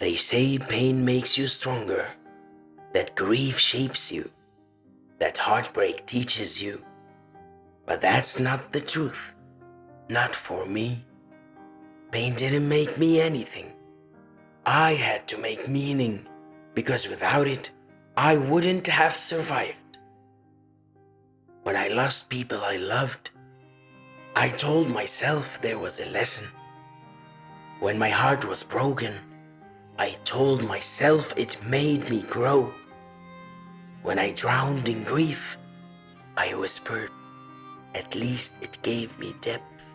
They say pain makes you stronger, that grief shapes you, that heartbreak teaches you. But that's not the truth. Not for me. Pain didn't make me anything. I had to make meaning, because without it, I wouldn't have survived. When I lost people I loved, I told myself there was a lesson. When my heart was broken, I told myself it made me grow. When I drowned in grief, I whispered, at least it gave me depth.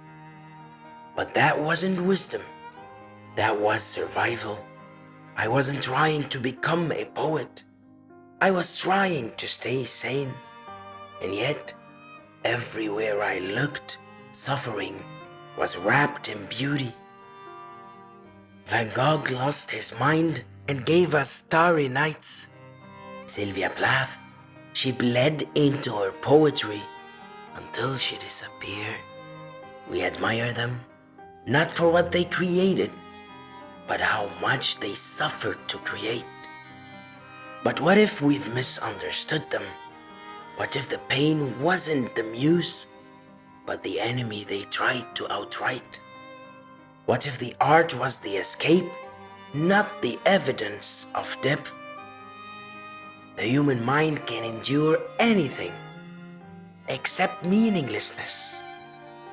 But that wasn't wisdom. That was survival. I wasn't trying to become a poet. I was trying to stay sane. And yet, everywhere I looked, suffering was wrapped in beauty. Van Gogh lost his mind and gave us starry nights. Sylvia Plath, she bled into her poetry until she disappeared. We admire them, not for what they created, but how much they suffered to create. But what if we've misunderstood them? What if the pain wasn't the muse, but the enemy they tried to outright? What if the art was the escape, not the evidence of depth? The human mind can endure anything except meaninglessness.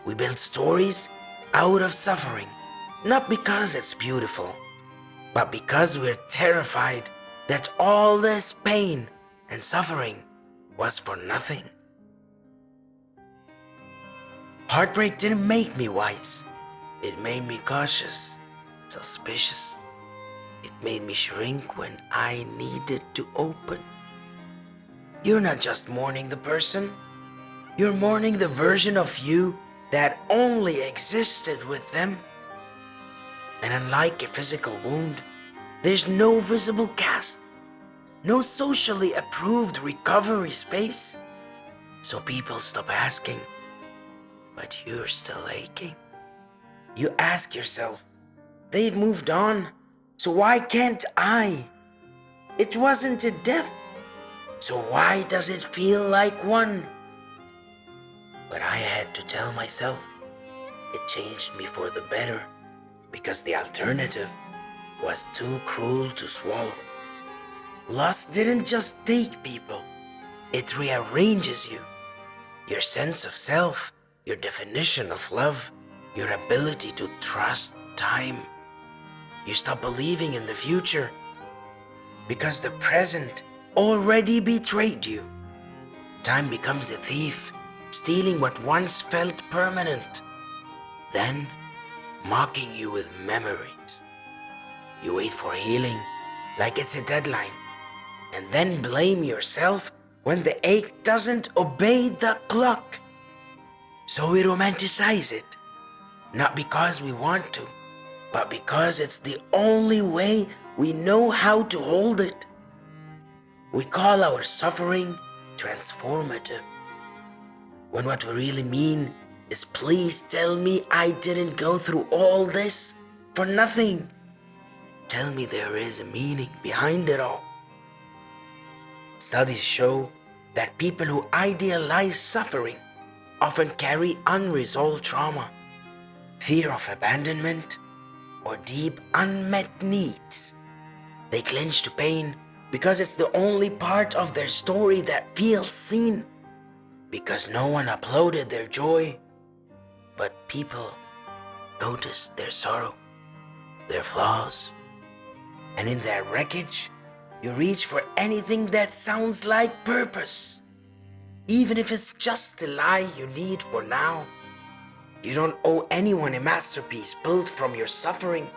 We build stories out of suffering, not because it's beautiful, but because we're terrified that all this pain and suffering was for nothing. Heartbreak didn't make me wise. It made me cautious, suspicious. It made me shrink when I needed to open. You're not just mourning the person. You're mourning the version of you that only existed with them. And unlike a physical wound, there's no visible cast, no socially approved recovery space. So people stop asking, but you're still aching. You ask yourself, they've moved on, so why can't I? It wasn't a death, so why does it feel like one? But I had to tell myself, it changed me for the better, because the alternative was too cruel to swallow. Loss didn't just take people, it rearranges you. Your sense of self, your definition of love, your ability to trust time. You stop believing in the future because the present already betrayed you. Time becomes a thief, stealing what once felt permanent, then mocking you with memories. You wait for healing like it's a deadline, and then blame yourself when the ache doesn't obey the clock. So we romanticize it, not because we want to, but because it's the only way we know how to hold it. We call our suffering transformative, when what we really mean is, please tell me I didn't go through all this for nothing. Tell me there is a meaning behind it all. Studies show that people who idealize suffering often carry unresolved trauma, fear of abandonment, or deep unmet needs. They cling to pain because it's the only part of their story that feels seen, because no one uploaded their joy, but people noticed their sorrow, their flaws. And in that wreckage, you reach for anything that sounds like purpose, even if it's just a lie you need for now. You don't owe anyone a masterpiece built from your suffering.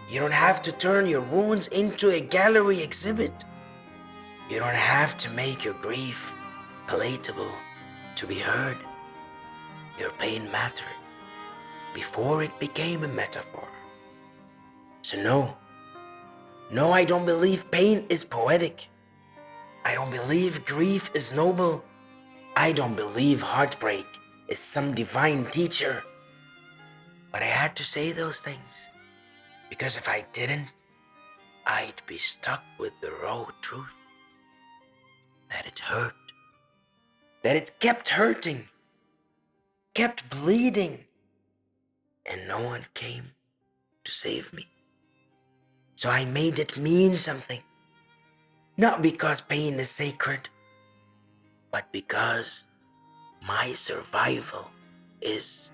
You don't have to turn your wounds into a gallery exhibit. You don't have to make your grief palatable to be heard. Your pain mattered before it became a metaphor. So no, I don't believe pain is poetic. I don't believe grief is noble. I don't believe heartbreak is some divine teacher. But I had to say those things, because if I didn't, I'd be stuck with the raw truth that it hurt, that it kept hurting, kept bleeding, and no one came to save me. So I made it mean something, not because pain is sacred, but because my survival is